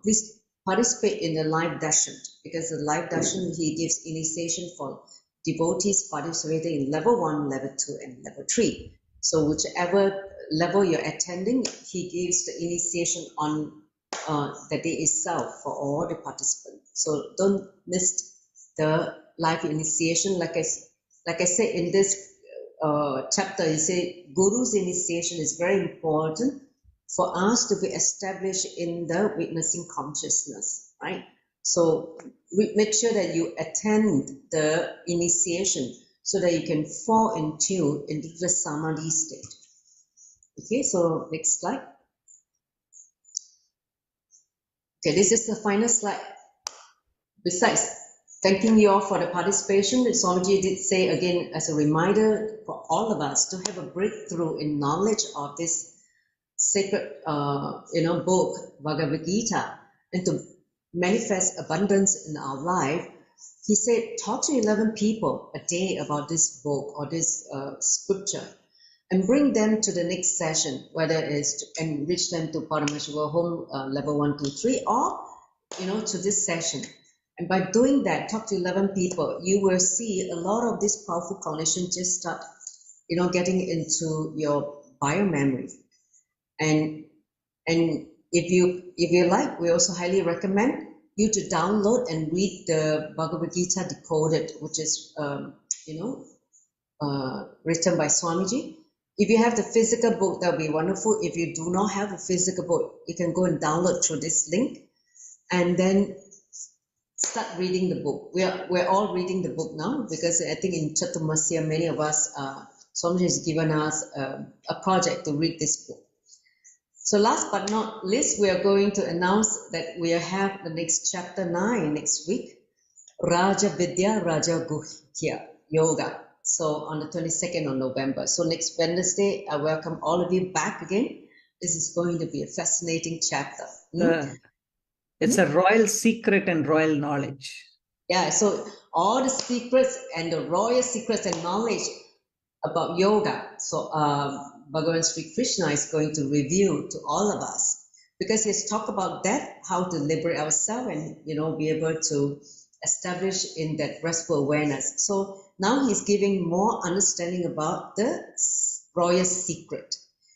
please participate in the live darshan, because the live darshan, he gives initiation for devotees participating in level 1, level 2, and level 3. So whichever level you're attending, he gives the initiation on the day itself for all the participants. So don't miss the live initiation. Like I said in this chapter, you say Guru's initiation is very important for us to be established in the witnessing consciousness, right? So make sure that you attend the initiation so that you can fall in tune into the samadhi state. Okay, so next slide. Okay, this is the final slide. Besides thanking you all for the participation, Swamiji did say again as a reminder for all of us to have a breakthrough in knowledge of this sacred book, Bhagavad Gita, and to manifest abundance in our life. He said, talk to 11 people a day about this book or this scripture, and bring them to the next session, whether it's to enrich them to Paramahansa home level 1, 2, 3, or to this session. And by doing that, talk to 11 people, you will see a lot of this powerful cognition just start getting into your bio memory. And if you like, we also highly recommend you to download and read the Bhagavad Gita Decoded, which is written by Swamiji. If you have the physical book, that would be wonderful. If you do not have a physical book, you can go and download through this link, and then start reading the book. We're all reading the book now, because I think in Chaturmasya, many of us, Swamiji has given us a project to read this book. So last but not least, we are going to announce that we have the next chapter 9 next week, Raja Vidya Raja Guhya Yoga. So on the 22nd of November. So next Wednesday, I welcome all of you back again. This is going to be a fascinating chapter. It's a royal secret and royal knowledge. Yeah, so all the secrets and the royal secrets and knowledge about yoga. So Bhagavan Sri Krishna is going to reveal to all of us, because he's talked about that, how to liberate ourselves and be able to established in that restful awareness. So now he's giving more understanding about the royal secret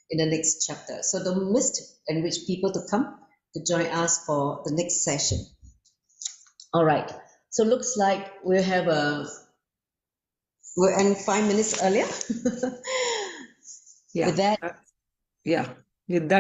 in the next chapter. So don't miss to enrich people to come to join us for the next session. All right. So looks like we'll end 5 minutes earlier. Yeah. With that, Yeah. With that,